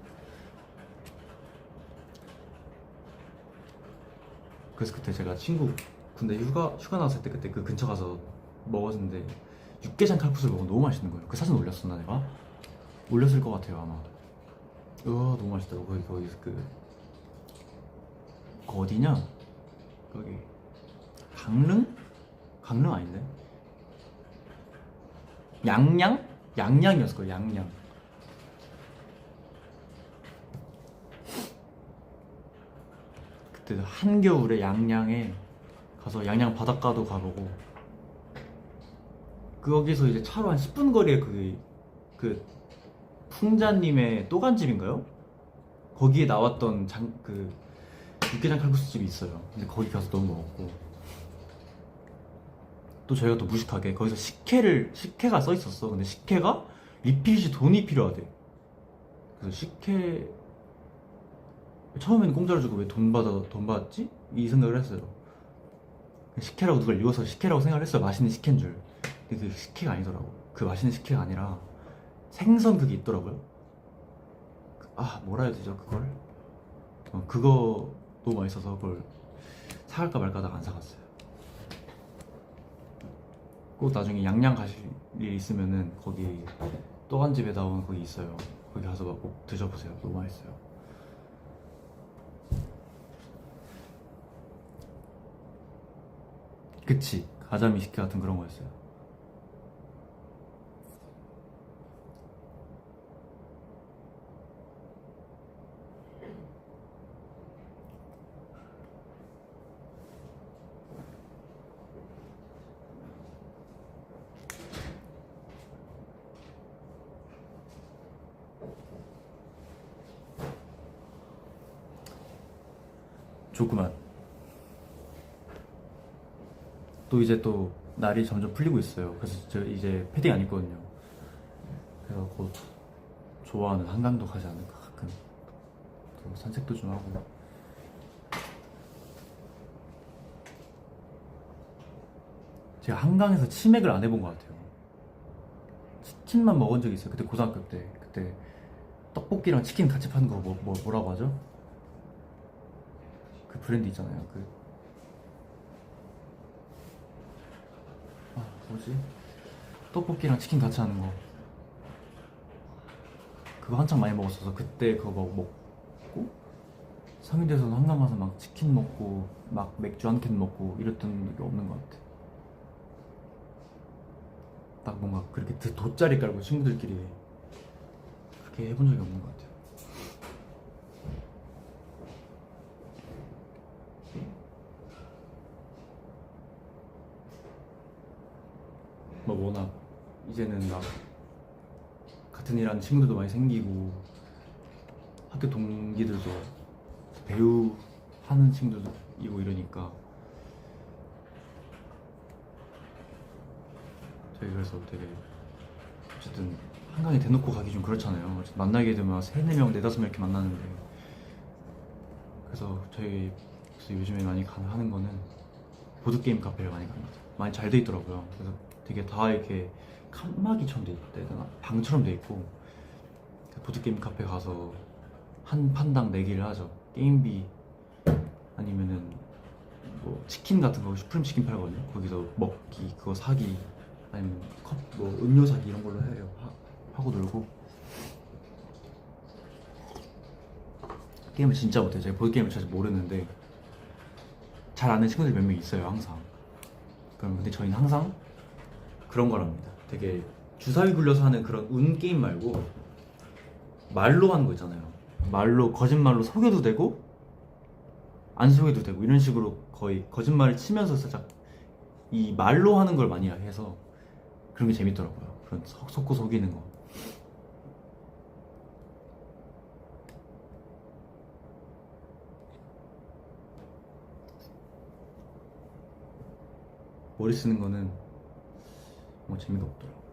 그래서 그때 제가 친구 군대 휴가 나왔을 때 그때 그 근처 가서 먹었는데 육개장 칼국수를 먹으면 너무 맛있는 거예요. 그 사진 올렸었나 내가? 올렸을 것 같아요 아마. 너무 맛있더라고. 거기 그 어디냐? 거기 강릉? 강릉 아닌데? 양양이었을 거예요. 양양. 그때 한겨울에 양양에 가서 양양 바닷가도 가보고 거기서 이제 차로 한 10분 거리에 그 풍자님의 또간집인가요? 거기에 나왔던 육개장 칼국수집이 있어요. 근데 거기 가서 너무 먹었고 또 저희가 또 무식하게 거기서 식혜가 써 있었어. 근데 식혜가 리필 시 돈이 필요하대. 그래서 식혜 처음에는 공짜로 주고 왜 돈 받았지? 이 생각을 했어요. 식혜라고 누가 읽어서 식혜라고 생각을 했어요. 맛있는 식혜인 줄. 근데 그 식혜가 아니더라고. 그 맛있는 식혜가 아니라 생선 그게 있더라고요. 뭐라 해야 되죠 그걸? 그거 너무 맛있어서 그걸 사갈까 말까 하다가 안 사갔어요. 꼭 나중에 양양 가실 일 있으면은 거기 또한집에 나온 거기 있어요. 거기 가서 꼭 드셔보세요. 너무 맛있어요. 그치, 가자미 식혜 같은 그런 거였어요. 좋구만. 또 이제 또 날이 점점 풀리고 있어요. 그래서 저 이제 패딩 안 입거든요. 그래서 곧 좋아하는 한강도 가지 않을까. 가끔 또 산책도 좀 하고. 제가 한강에서 치맥을 안 해본 것 같아요. 치킨만 먹은 적이 있어요. 그때 고등학교 때. 그때 떡볶이랑 치킨 같이 파는 거 뭐라고 하죠? 그 브랜드 있잖아요. 뭐지? 떡볶이랑 치킨 같이 하는 거. 그거 한창 많이 먹었어서 그때 그거 먹고 성인 돼서는 한강 가서 막 치킨 먹고 막 맥주 한 캔 먹고 이랬던 게 없는 것 같아. 딱 뭔가 그렇게 돗자리 깔고 친구들끼리 그렇게 해본 적이 없는 것 같아요. 뭐 워낙 이제는 막 같은 일 하는 친구들도 많이 생기고 학교 동기들도 배우 하는 친구들도 있고 이러니까 저희 그래서 되게 어쨌든 한강에 대놓고 가기 좀 그렇잖아요. 만나게 되면 3, 4명, 4, 5명 이렇게 만나는데 그래서 저희 요즘에 많이 하는 거는 보드게임 카페를 많이 갑니다. 많이 잘 돼 있더라고요. 그래서 되게 다 이렇게 칸막이처럼 돼 있대나 방처럼 돼 있고 보드게임 카페 가서 한 판당 내기를 하죠. 게임비 아니면은 뭐 치킨 같은 거 슈프림 치킨 팔거든요. 거기서 먹기 그거 사기 아니면 뭐 음료 사기 이런 걸로 해요. 하고 놀고 게임을 진짜 못해요. 제가 보드게임을 잘 모르는데 잘 아는 친구들이 몇 명 있어요. 항상. 근데 저희는 항상 그런 거랍니다. 되게 주사위 굴려서 하는 그런 운 게임 말고 말로 하는 거 있잖아요. 말로 거짓말로 속여도 되고 안 속여도 되고 이런 식으로 거의 거짓말을 치면서 살짝 이 말로 하는 걸 많이 해서 그런 게 재밌더라고요. 그런 속고 속이는 거. 머리 쓰는 거는 뭐 재미가 없더라고.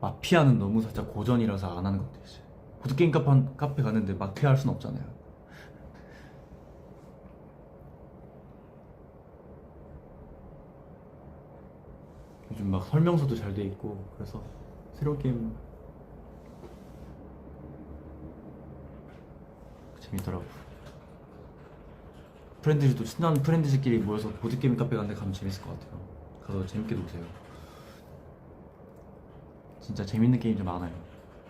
마피아는 너무 살짝 고전이라서 안 하는 것 같아요. 이제. 보드게임 카페 가는데 마피아 할 순 없잖아요. 요즘 막 설명서도 잘 돼 있고 그래서 새로운 게임 재밌더라고. 프렌드들도 친한 프렌드들끼리 모여서 보드게임 카페 가는데 가면 재밌을 것 같아요. 가서 재밌게 노세요. 진짜 재밌는 게임 좀 많아요.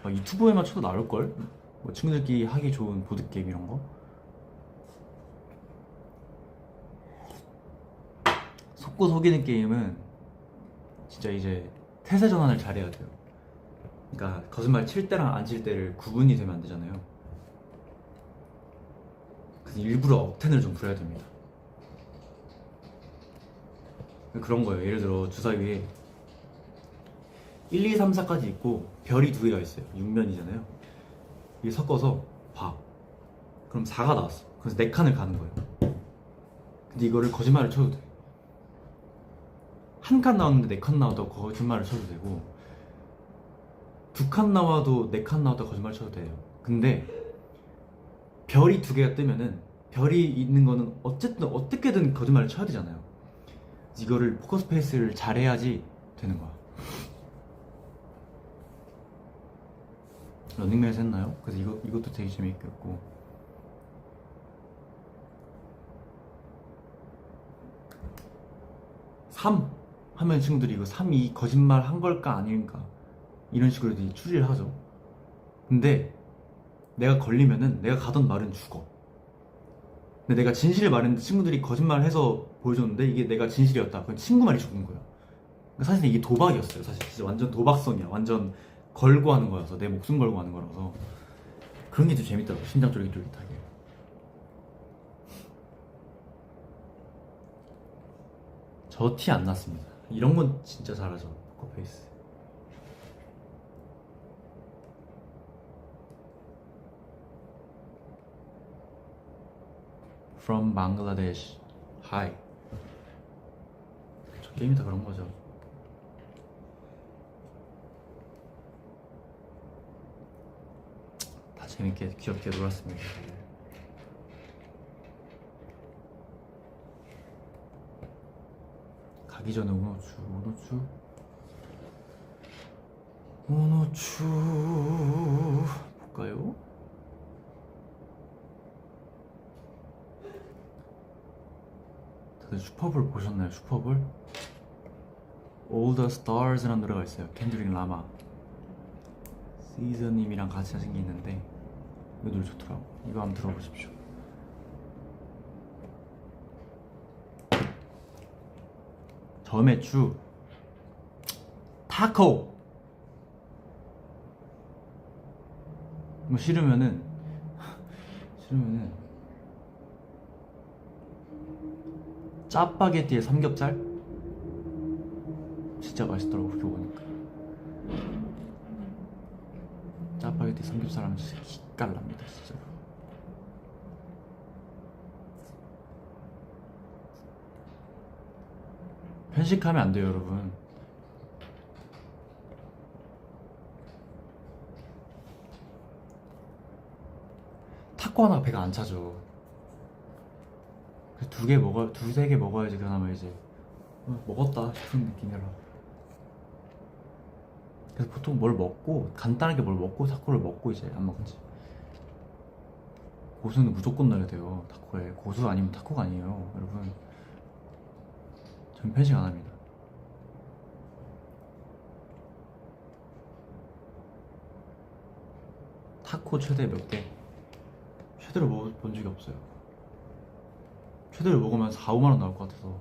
막 유튜브에만 쳐도 나올걸? 뭐 친구들끼리 하기 좋은 보드게임 이런 거. 속고 속이는 게임은 진짜 이제 태세 전환을 잘해야 돼요. 그러니까 거짓말 칠 때랑 안 칠 때를 구분이 되면 안 되잖아요. 그래서 일부러 억텐을 좀 부려야 됩니다. 그런 거예요. 예를 들어 주사위에 1, 2, 3, 4까지 있고 별이 두 개가 있어요. 6면이잖아요. 이게 섞어서 봐. 그럼 4가 나왔어. 그래서 4칸을 가는 거예요. 근데 이거를 거짓말을 쳐도 돼. 한 칸 나왔는데 4칸 나와도 거짓말을 쳐도 되고, 2칸 나와도 4칸 나와도 거짓말 쳐도 돼요. 근데 별이 두 개가 뜨면은, 별이 있는 거는 어쨌든 어떻게든 거짓말을 쳐야 되잖아요. 이거를 포커스 페이스를 잘해야지 되는 거야. 런닝맨에서 했나요? 그래서 이것도 되게 재밌겠고. 3 하면 친구들이 이거 3이 거짓말 한 걸까 아닐까 이런 식으로 되게 추리를 하죠. 근데 내가 걸리면은 내가 가던 말은 죽어. 근데 내가 진실을 말했는데 친구들이 거짓말을 해서 보여줬는데 이게 내가 진실이었다. 그건 친구 말이 죽은 거야. 그러니까 사실 이게 도박이었어요. 사실 진짜 완전 도박성이야. 완전 걸고 하는 거여서, 내 목숨 걸고 하는 거라서 그런 게 좀 재밌더라고. 심장 쫄깃쫄깃하게. 저 티 안 났습니다. 이런 건 진짜 잘하죠, 포커페이스. From Bangladesh. Hi. 저 게임이 다 그런 거죠. 다 재밌게 귀엽게 놀았습니다. 가기 전에 오노추 볼까요? 다들 슈퍼볼 보셨나요? 슈퍼볼? All the Stars라는 노래가 있어요. 켄드릭 라마. 시저님이랑 같이 하신 게 있는데 이 노래 좋더라고. 이거 한번 들어보십시오. 점액추 타코. 뭐 싫으면은 짜파게티에 삼겹살? 진짜 맛있더라고. 그렇게 먹으니까 짜파게티 삼겹살 하면 진짜 기깔납니다 진짜로. 편식하면 안 돼요 여러분. 타코 하나 배가 안 차죠. 두세 개 먹어야지 그나마 이제 먹었다 싶은 느낌이라. 그래서 보통 뭘 먹고, 간단하게 뭘 먹고 타코를 먹고 이제 안 먹지. 고수는 무조건 넣어야 돼요 타코에. 고수 아니면 타코가 아니에요 여러분. 전 편식 안 합니다. 타코 최대 몇 개? 최대로 먹어본 적이 없어요. 최대로 먹으면 4, 5만원 나올 것 같아서.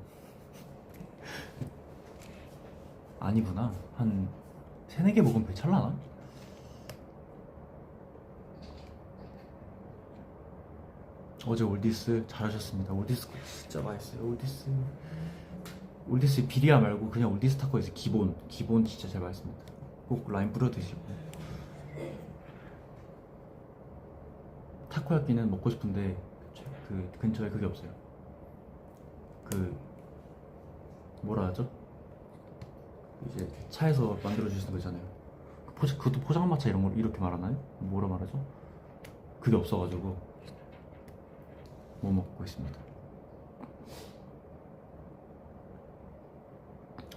아니구나. 한 3, 4개 먹으면 배찰라나? 어제 올디스 잘하셨습니다. 올디스 진짜 맛있어요. 올디스 비리아 말고 그냥 올디스 타코에서 기본 진짜 제일 맛있습니다. 꼭 라임 뿌려 드시고. 타코야끼는 먹고 싶은데 그 근처에 그게 없어요. 그 뭐라 하죠? 이제 차에서 만들어 주시는 거 있잖아요. 그것도 포장마차 이런 걸 이렇게 말하나요? 뭐라 말하죠? 그게 없어가지고 못 먹고 있습니다.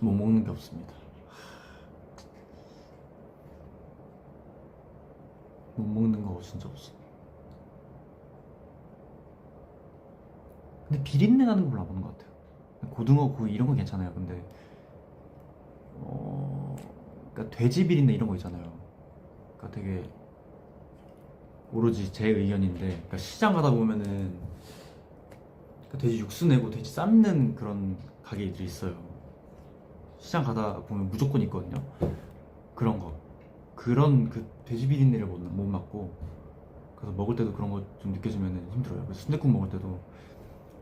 못 먹는 게 없습니다. 못 먹는 거 진짜 없어. 근데 비린내 나는 거 별로 안 먹는 것 같아요. 고등어 구이 이런 건 괜찮아요. 근데 그러니까 돼지 비린내 이런 거 있잖아요. 그러니까 되게 오로지 제 의견인데, 그러니까 시장 가다 보면은 그러니까 돼지 육수 내고 돼지 삶는 그런 가게들이 있어요. 시장 가다 보면 무조건 있거든요. 그런 그 돼지 비린내를 못 맡고, 그래서 먹을 때도 그런 거 좀 느껴지면 힘들어요. 그래서 순댓국 먹을 때도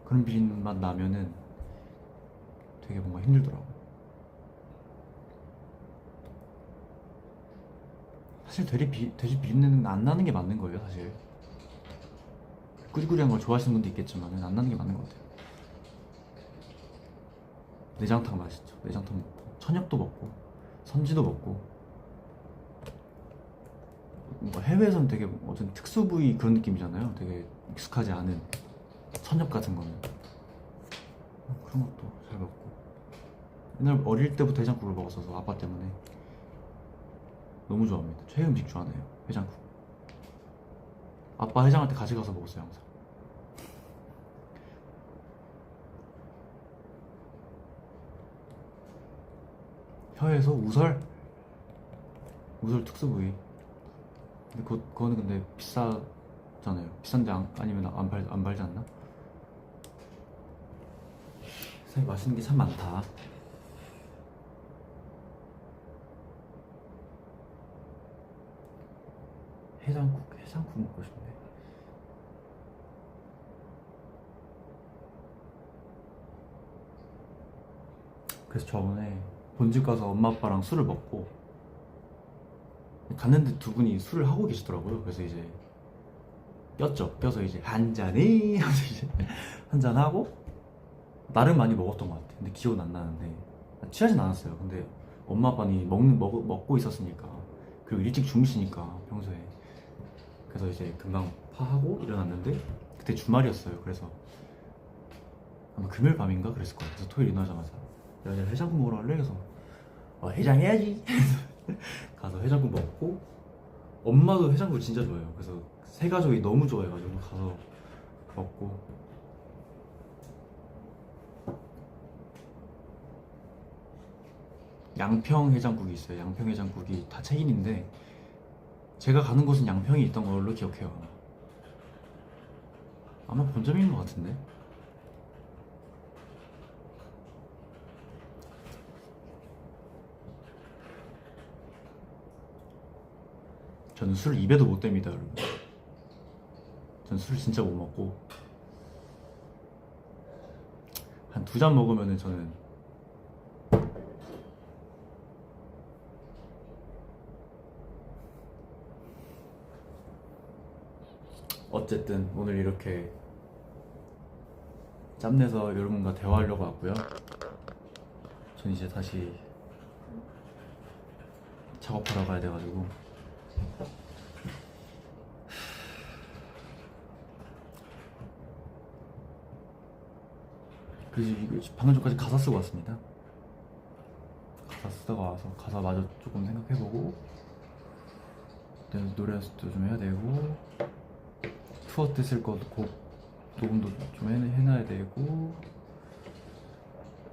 그런 비린맛 나면은 되게 뭔가 힘들더라고. 사실 돼지 비린내는 안 나는 게 맞는 거예요, 사실. 꾸리꾸리한 걸 좋아하시는 분도 있겠지만 안 나는 게 맞는 것 같아요. 내장탕 맛있죠. 내장탕 먹고 천엽도 먹고 선지도 먹고. 뭔가 해외에서는 되게 어떤 특수 부위 그런 느낌이잖아요. 되게 익숙하지 않은 천엽 같은 거는 그런 것도 잘 먹고. 옛날 어릴 때부터 해장국을 먹었어서 아빠 때문에 너무 좋아합니다. 최애 음식 중 하나예요, 해장국. 아빠 해장할 때 같이 가서 먹었어요, 항상. 혀에서 우설 특수 부위. 근데 그거는 근데 비싸잖아요. 비싼데 아니면 안 팔지 않나? 세상에 맛있는 게 참 많다. 해장국 먹고 싶네. 그래서 저번에 본집 가서 엄마 아빠랑 술을 먹고 갔는데 두 분이 술을 하고 계시더라고요. 그래서 이제 껴서 이제 한잔해 하면서 이제 한잔 하고 나름 많이 먹었던 것 같아요. 근데 기억은 안 나는데 취하진 않았어요. 근데 엄마 아빠는 먹고 있었으니까, 그리고 일찍 주무시니까 평소에. 그래서 이제 금방 파하고 일어났는데 그때 주말이었어요. 그래서 아마 금요일 밤인가 그랬을 거예요. 그래서 토요일 일어나자마자 야, 이제 해장국 먹으러 갈래? 그래서 해장해야지. 가서 해장국 먹고, 엄마도 해장국 진짜 좋아해요. 그래서 세 가족이 너무 좋아해가지고 가서 먹고. 양평 해장국이 있어요. 양평 해장국이 다 체인인데 제가 가는 곳은 양평이 있던 걸로 기억해요. 아마 본점인 것 같은데. 저는 술 입에도 못 댑니다, 여러분. 저는 술 진짜 못 먹고 한 2잔 먹으면은 저는 어쨌든 오늘 이렇게 짬내서 여러분과 대화하려고 왔고요. 전 이제 다시 작업하러 가야 돼가지고. 그래서 방금 전까지 가사 쓰고 왔습니다. 가사 쓰다가 와서 가사 마저 조금 생각해보고 노래 연습도 좀 해야 되고, 투어 때 쓸 것도 곡 녹음도 좀 해놔야 되고,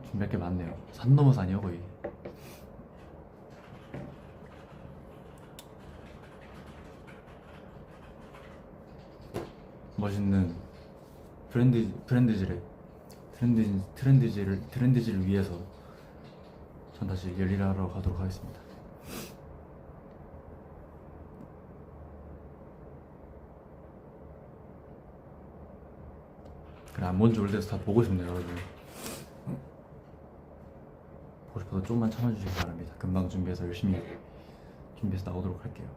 좀 몇 개 많네요. 산 넘어 산이요, 거의. 멋있는 트렌드지를 위해서 전 다시 열일하러 가도록 하겠습니다. 그래, 안 본 지 오래돼서 다 보고 싶네요, 여러분. 보고 싶어서 조금만 참아주시기 바랍니다. 금방 준비해서 열심히 준비해서 나오도록 할게요.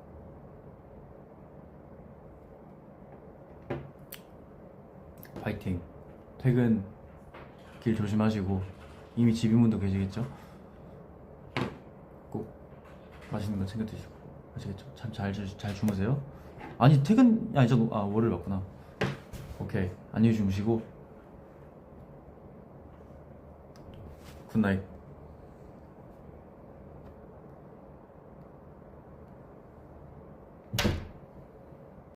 파이팅. 퇴근 길 조심하시고, 이미 집인분도 계시겠죠? 꼭 맛있는 거 챙겨 드시고, 아시겠죠? 참 잘 주무세요. 아니, 퇴근이 아니죠. 월요일 맞구나. 오케이, 안녕히 주무시고 굿나잇.